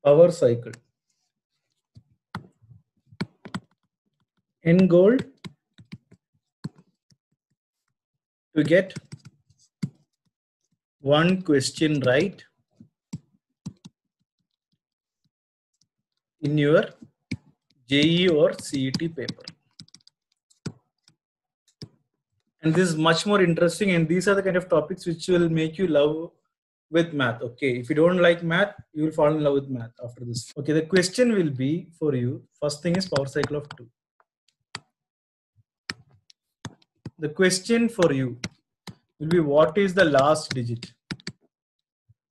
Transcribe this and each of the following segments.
Power cycle. End goal to get one question right in your JEE or CET paper. And this is much more interesting, and these are the kind of topics which will make you love with math. Okay, if you don't like math, you will fall in love with math after this. Okay, the question will be for you. First thing is power cycle of 2. The question for you will be, what is the last digit?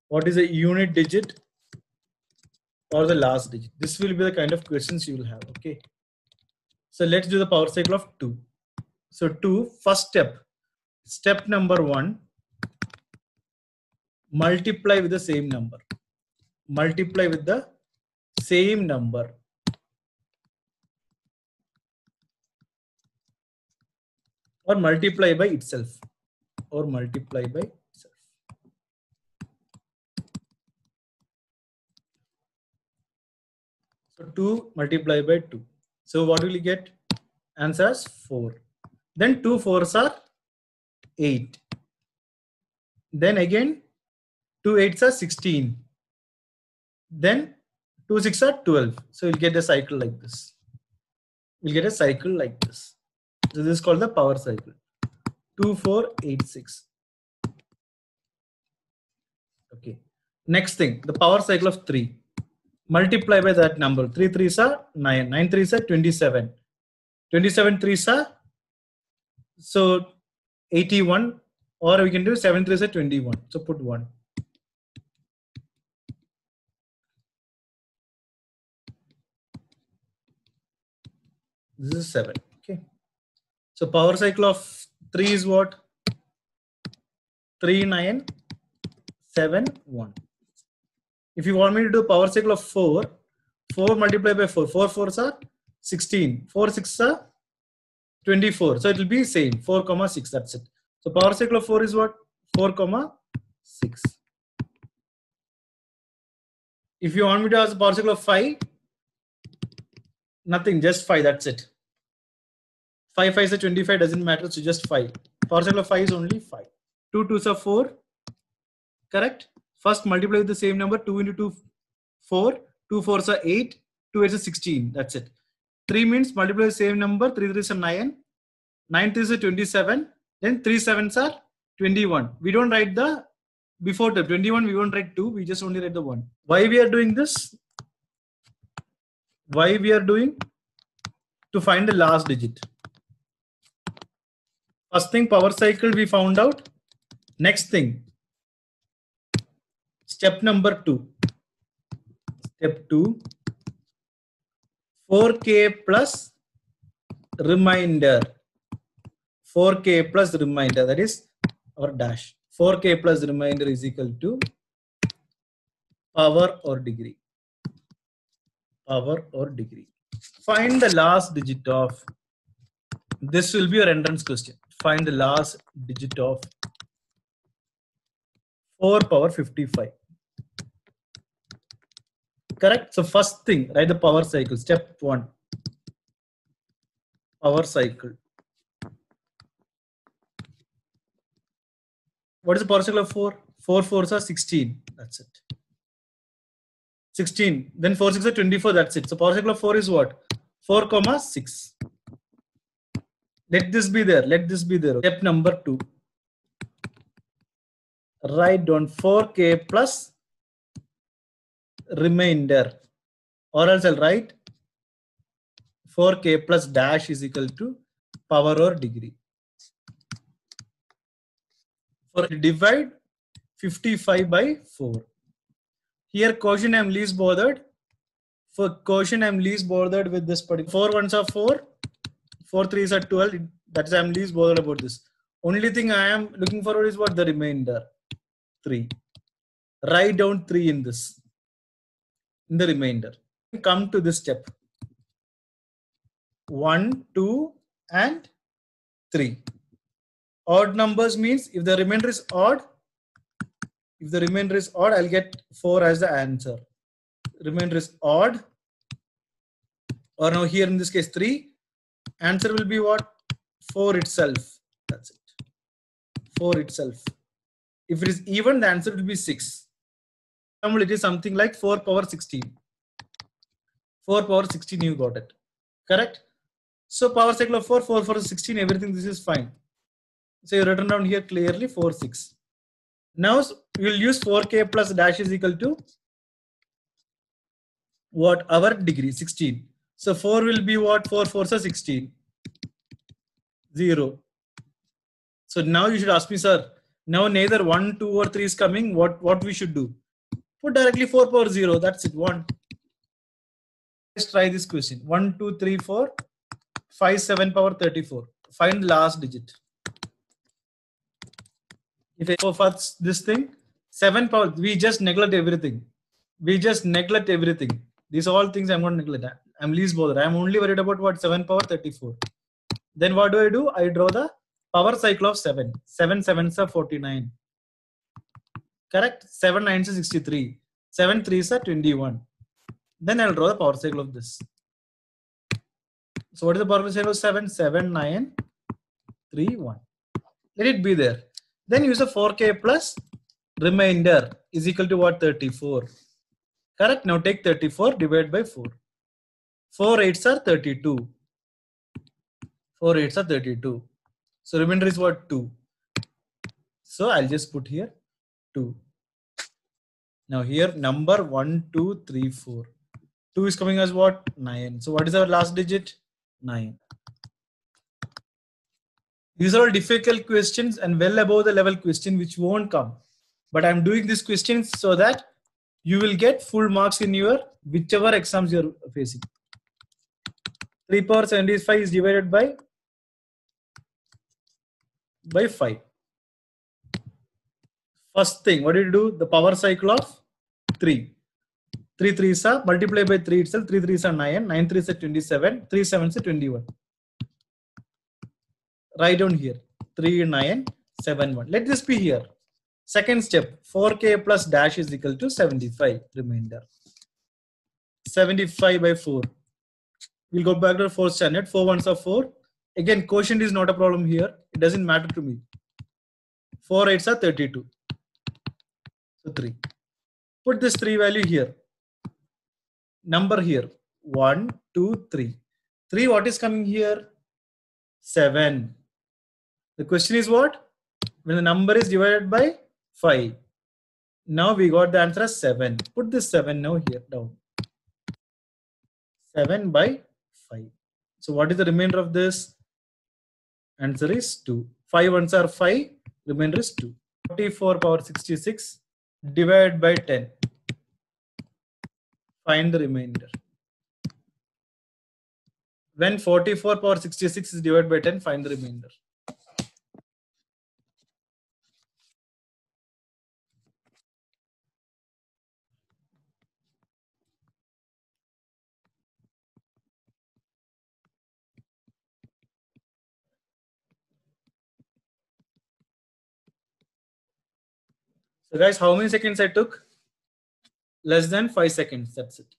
What is the unit digit or the last digit? This will be the kind of questions you will have. Okay, so let's do the power cycle of 2. So 2, first step number 1, multiply with the same number. Multiply with the same number. Or multiply by itself. Or multiply by itself. So 2 multiply by 2. So what will you get? Answer is 4. Then 2 4s are 8. Then again 2 8s are 16. Then 2 6 are 12. So you'll get a cycle like this. We'll get a cycle like this. So this is called the power cycle. 2 4 8 6. Okay. Next thing, the power cycle of 3. Multiply by that number. 3 3s are 9. 9 3s are 27. 27 3s are so 81, or we can do 7 3s are 21. So put 1. This is 7. Okay. So power cycle of 3 is what? 3 9 7 1. If you want me to do power cycle of 4, 4 multiplied by 4. 4 4s are 16. 4 6 are 24. So it will be same. 4 comma 6. That's it. So power cycle of 4 is what? 4 comma 6. If you want me to ask the power cycle of 5, nothing, just 5. That's it. 5 5 is 25. Doesn't matter. So just 5. Power cycle of 5 is only 5. 2 2s are 4. Correct. First multiply with the same number. 2 into 2 4. 2 4s are 8. 2 8s are 16. That's it. 3 means multiply the same number. 3 3s are 9. 9 3s are 27. Then 3 7s are 21. We don't write the before the 21. We won't write 2. We just only write the 1. Why we are doing this? Why we are doing? To find the last digit. First thing, power cycle we found out. Next thing, step number 2. Step 2, 4k plus remainder. 4k plus remainder, that is our dash. 4k plus remainder is equal to power or degree. Power or degree. Find the last digit of, this will be your entrance question. Find the last digit of 4 power 55. Correct. So first thing, write the power cycle. Step 1. Power cycle. What is the power cycle of 4? 4 4s are 16. That's it. 16. Then 4 6 are 24. That's it. So power cycle of 4 is what? 4 comma 6. Let this be there. Let this be there. Step number 2. Write down 4k plus remainder, or else I'll write 4k plus dash is equal to power or degree. For divide 55 by 4. Here quotient I am least bothered. For quotient I am least bothered with this particular. 4 1s are 4. 4 3s are 12. That's why I am least bothered about this. Only thing I am looking forward is what? The remainder. 3. Write down 3 in this. In the remainder. Come to this step. 1, 2, and 3. Odd numbers means if the remainder is odd, I'll get 4 as the answer. remainder is odd, or now here in this case 3, answer will be what? 4 itself. That's it. 4 itself. If it is even, the answer will be 6. It is something like 4 power 16. 4 power 16, you got it. Correct? So power cycle of 4, 4 power 16, everything this is fine. So you written down here clearly 4, 6. Now we'll use 4k plus dash is equal to what? Our degree, 16. So 4 will be what? 4 4 is 16. 0. So now you should ask me, sir, now neither 1, 2 or 3 is coming. What we should do? Put directly 4 power 0. That's it. 1. Let's try this question. 1, 2, 3, 4, 5, 7 power 34. Find the last digit. If I go for this thing, 7 power, we just neglect everything. We just neglect everything. These all things I'm going to neglect. I'm least bothered. I'm only worried about what? 7 power 34. Then what do? I draw the power cycle of 7. 7 7s are 49. Correct? 7 9s are 63. 7 3s are 21. Then I'll draw the power cycle of this. So what is the power cycle of 7? 7 9 3 1. Let it be there. Then use a 4k plus remainder is equal to what? 34. Correct? Now take 34 divided by 4. 4 8s are 32. 4 8s are 32. So remainder is what? 2. So I'll just put here 2. Now here number 1, 2, 3, 4. 2 is coming as what? 9. So what is our last digit? 9. These are all difficult questions and well above the level question which won't come. But I'm doing these questions so that you will get full marks in your whichever exams you're facing. 3 power 75 is divided by 5. First thing, what did you do? The power cycle of 3. 3 3s are multiply by 3 itself. 3 3s are 9. 9 3s are 27. 3 7s are 21. Write down here 3 9 7 1. Let this be here. Second step, 4k plus dash is equal to 75 remainder. 75 by 4. We'll go back to the 4th standard. 4 ones are 4. Again, quotient is not a problem here. It doesn't matter to me. 4 8s are 32. So 3. Put this 3 value here. Number here 1, 2, 3. 3, what is coming here? 7. The question is what? When the number is divided by 5. Now we got the answer as 7. Put this 7 now here down. 7 by 5. So what is the remainder of this? Answer is 2. 5 ones are 5. Remainder is 2. 44 power 66 divided by 10. Find the remainder. When 44 power 66 is divided by 10, find the remainder. So guys, how many seconds I took? Less than 5 seconds. That's it.